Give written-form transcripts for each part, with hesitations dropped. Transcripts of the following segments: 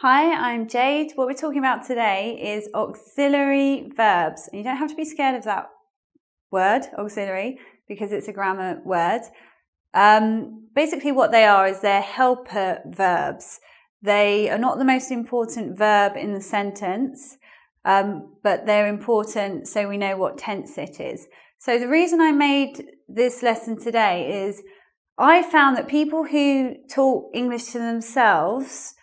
Hi, I'm Jade. What we're talking about today is auxiliary verbs. And you don't have to be scared of that word, auxiliary, because it's a grammar word. Basically what they are is they're helper verbs. They are not the most important verb in the sentence, but they're important so we know what tense it is. So the reason I made this lesson today is I found that people who talk English to themselves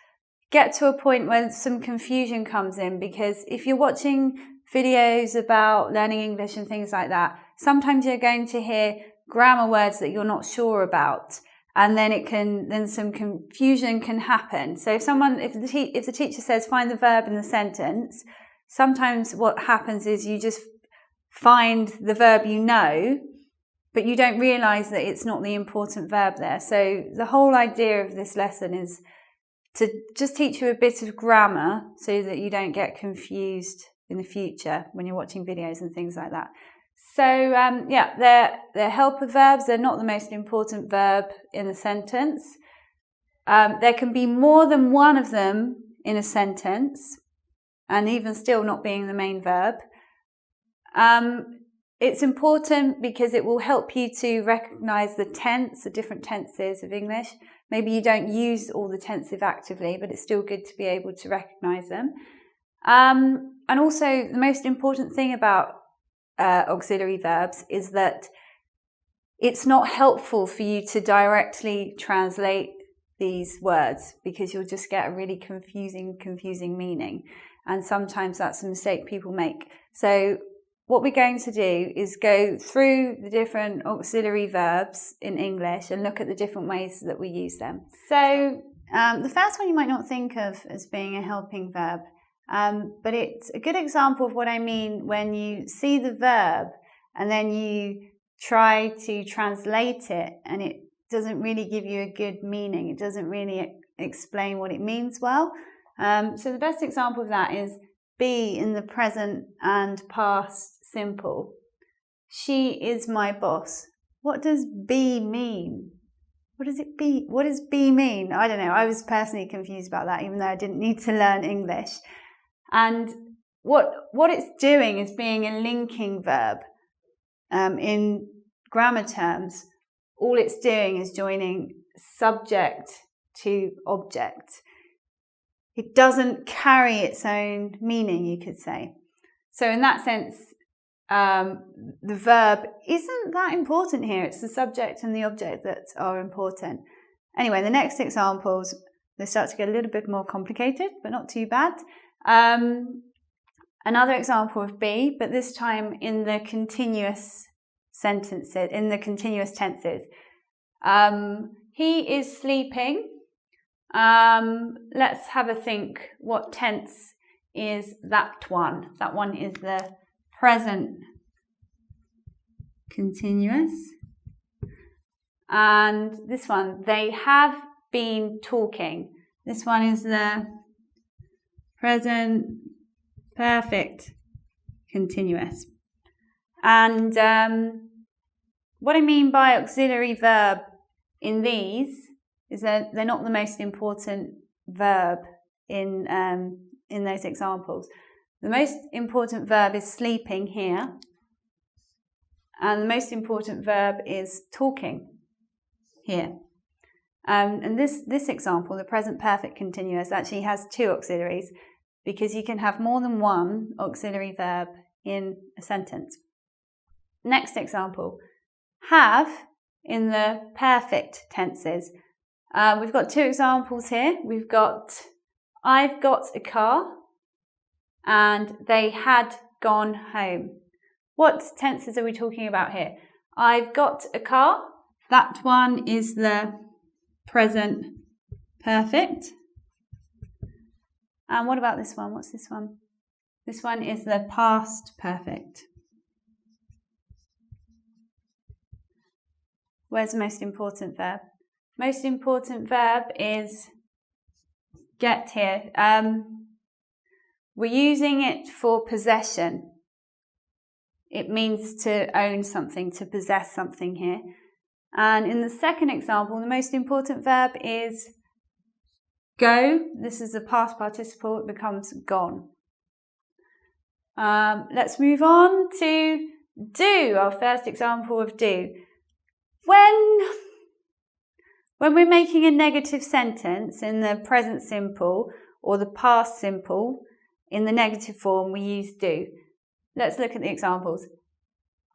get to a point where some confusion comes in, because if you're watching videos about learning English and things like that, sometimes you're going to hear grammar words that you're not sure about, and then some confusion can happen. So if the teacher says find the verb in the sentence, sometimes what happens is you just find the verb you know, but you don't realize that it's not the important verb there. So the whole idea of this lesson is to just teach you a bit of grammar so that you don't get confused in the future when you're watching videos and things like that. So they're helper verbs. They're not the most important verb in a sentence. There can be more than one of them in a sentence, and even still not being the main verb. It's important because it will help you to recognize the tense, the different tenses of English. Maybe you don't use all the tenses actively, but it's still good to be able to recognize them. And also, the most important thing about auxiliary verbs is that it's not helpful for you to directly translate these words, because you'll just get a really confusing meaning. And sometimes that's a mistake people make. So what we're going to do is go through the different auxiliary verbs in English and look at the different ways that we use them. So the first one you might not think of as being a helping verb, but it's a good example of what I mean when you see the verb and then you try to translate it and it doesn't really give you a good meaning. It doesn't really explain what it means well. So the best example of that is be in the present and past simple. She is my boss. What does be mean? What does be mean? I don't know. I was personally confused about that, even though I didn't need to learn English. And what it's doing is being a linking verb. In grammar terms, all it's doing is joining subject to object. It doesn't carry its own meaning, you could say. So in that sense, the verb isn't that important here. It's the subject and the object that are important. Anyway, the next examples, they start to get a little bit more complicated, but not too bad. Another example of be, but this time in the continuous sentences, in the continuous tenses. He is sleeping. Let's have a think. What tense is that one? That one is the present continuous. And this one, they have been talking. This one is the present perfect continuous. And what I mean by auxiliary verb in these is that they're not the most important verb in those examples. The most important verb is sleeping here, and the most important verb is talking here. And this example, the present perfect continuous, actually has two auxiliaries, because you can have more than one auxiliary verb in a sentence. Next example, have in the perfect tenses. We've got two examples here. We've got I've got a car and they had gone home. What tenses are we talking about here? I've got a car. That one is the present perfect. And what about this one? What's this one? This one is the past perfect. Where's the most important verb? Most important verb is get here. We're using it for possession. It means to own something, to possess something here. And in the second example, the most important verb is go, this is the past participle, it becomes gone. Let's move on to do, our first example of do. When we're making a negative sentence in the present simple or the past simple in the negative form, we use do. Let's look at the examples.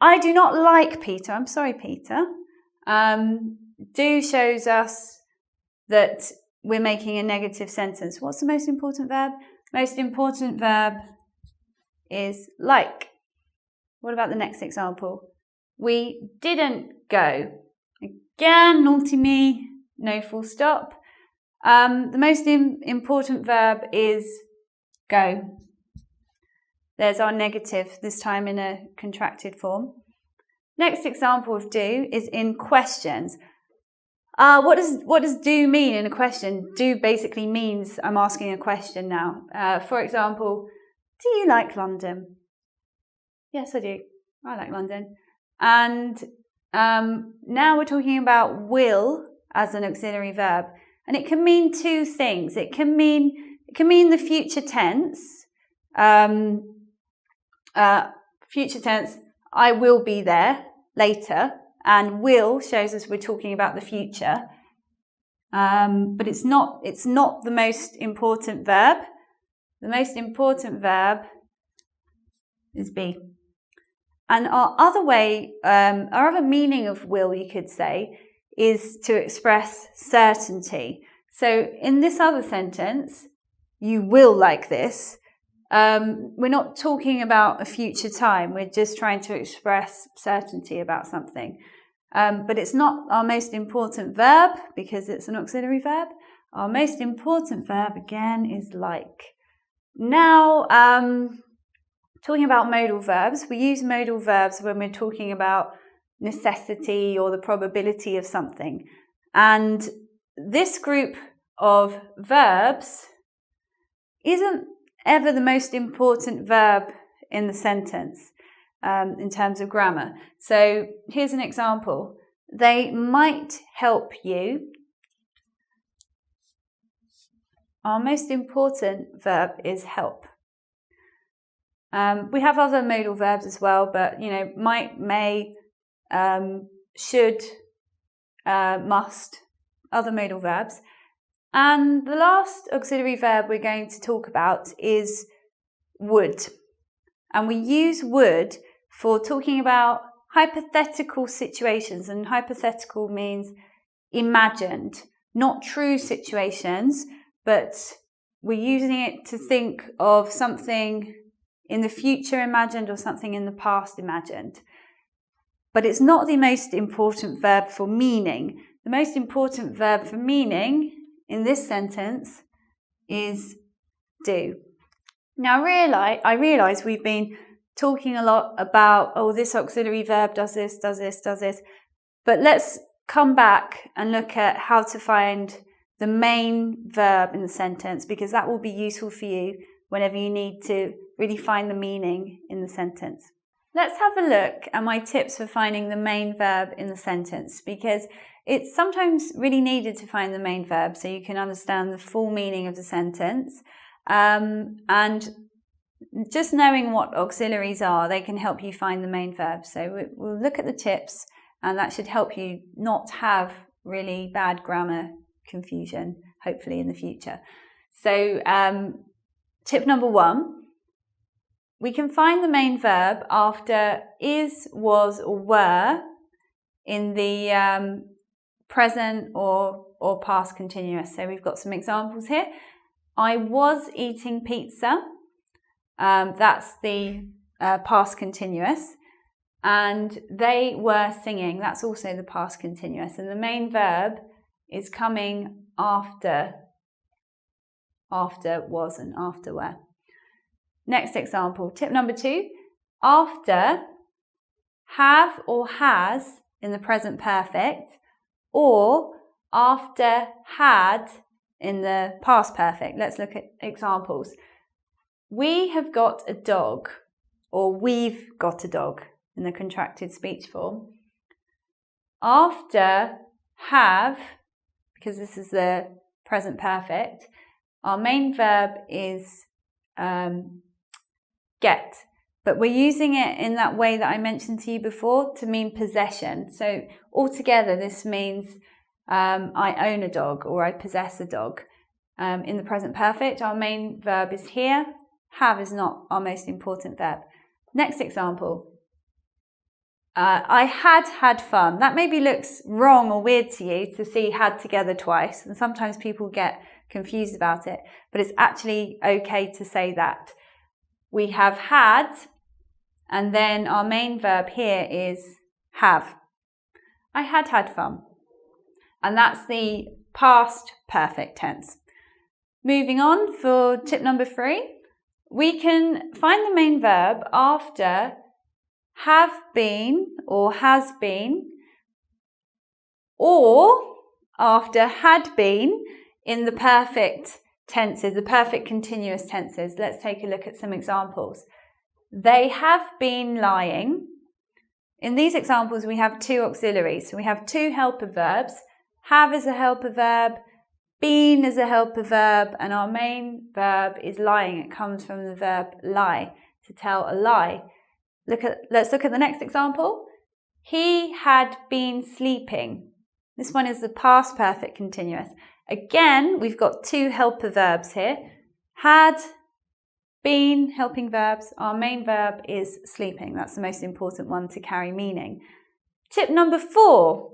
I do not like Peter. I'm sorry, Peter. Do shows us that we're making a negative sentence. What's the most important verb? Most important verb is like. What about the next example? We didn't go. Again, naughty me, no full stop. The most important verb is go. There's our negative, this time in a contracted form. Next example of do is in questions. What does do mean in a question? Do basically means I'm asking a question now. For example, do you like London? Yes, I do. I like London. And now we're talking about will as an auxiliary verb. And it can mean two things. It can mean the future tense. Future tense, I will be there later, and will shows us we're talking about the future. But it's not the most important verb. The most important verb is be. And our other meaning of will, you could say, is to express certainty. So in this other sentence, you will like this. We're not talking about a future time. We're just trying to express certainty about something. But it's not our most important verb because it's an auxiliary verb. Our most important verb, again, is like. Now, talking about modal verbs, we use modal verbs when we're talking about necessity or the probability of something. And this group of verbs isn't ever the most important verb in the sentence in terms of grammar. So here's an example. They might help you. Our most important verb is help. We have other modal verbs as well, but might, may, should, must, other modal verbs. And the last auxiliary verb we're going to talk about is would. And we use would for talking about hypothetical situations. And hypothetical means imagined, not true situations, but we're using it to think of something in the future imagined or something in the past imagined. But it's not the most important verb for meaning. The most important verb for meaning in this sentence is do. Now I realise we've been talking a lot about, this auxiliary verb does this, does this, does this. But let's come back and look at how to find the main verb in the sentence, because that will be useful for you whenever you need to really find the meaning in the sentence. Let's have a look at my tips for finding the main verb in the sentence, because it's sometimes really needed to find the main verb so you can understand the full meaning of the sentence. And just knowing what auxiliaries are, they can help you find the main verb. So we'll look at the tips, and that should help you not have really bad grammar confusion, hopefully, in the future. So tip number 1, we can find the main verb after is, was, or were in the present or past continuous. So we've got some examples here. I was eating pizza. That's the past continuous. And they were singing. That's also the past continuous. And the main verb is coming after was and after were. Next example, tip number 2. After have or has in the present perfect, or after had in the past perfect. Let's look at examples. We have got a dog, or we've got a dog in the contracted speech form. After have, because this is the present perfect, our main verb is get. But we're using it in that way that I mentioned to you before to mean possession. So altogether, this means I own a dog or I possess a dog. In the present perfect, our main verb is here. Have is not our most important verb. Next example. I had fun. That maybe looks wrong or weird to you to see had together twice. And sometimes people get confused about it. But it's actually okay to say that. We have had, and then our main verb here is have. I had fun. And that's the past perfect tense. Moving on for tip number 3, we can find the main verb after have been or has been, or after had been in the perfect tenses, the perfect continuous tenses. Let's take a look at some examples. They have been lying. In these examples, we have 2 auxiliaries. So we have 2 helper verbs. Have is a helper verb, been is a helper verb, and our main verb is lying. It comes from the verb lie, to tell a lie. Let's look at the next example. He had been sleeping. This one is the past perfect continuous. Again, we've got 2 helper verbs here. Had, been, helping verbs. Our main verb is sleeping. That's the most important one to carry meaning. Tip number 4.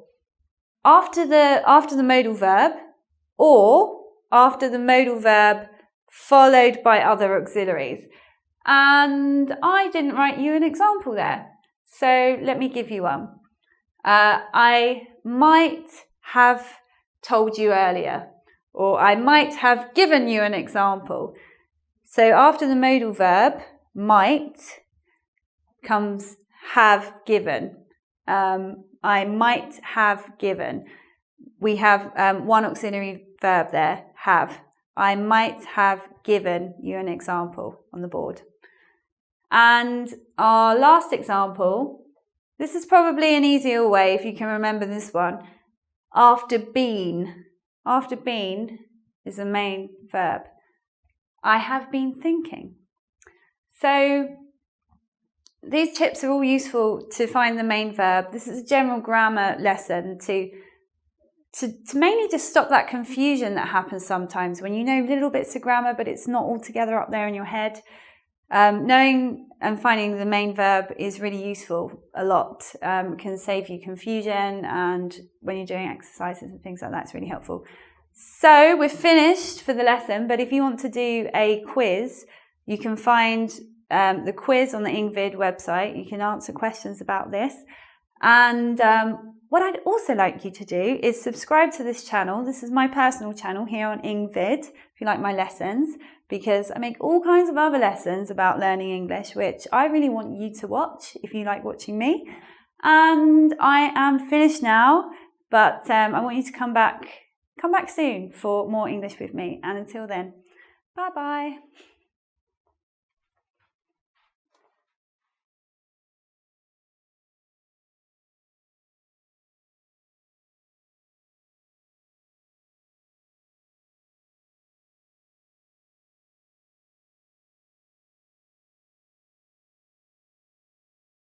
After the modal verb, or after the modal verb followed by other auxiliaries. And I didn't write you an example there. So let me give you one. I might have told you earlier, or I might have given you an example. So after the modal verb, might, comes have given. I might have given. We have one auxiliary verb there, have. I might have given you an example on the board. And our last example, this is probably an easier way if you can remember this one. After been. After been is the main verb. I have been thinking. So these tips are all useful to find the main verb. This is a general grammar lesson to mainly just stop that confusion that happens sometimes when you know little bits of grammar but it's not all together up there in your head. Knowing and finding the main verb is really useful a lot. Can save you confusion, and when you're doing exercises and things like that, it's really helpful. So we're finished for the lesson, but if you want to do a quiz, you can find the quiz on the engVid website. You can answer questions about this. And what I'd also like you to do is subscribe to this channel. This is my personal channel here on engVid, if you like my lessons, because I make all kinds of other lessons about learning English, which I really want you to watch if you like watching me. And I am finished now, but I want you to come back soon for more English with me. And until then, bye-bye.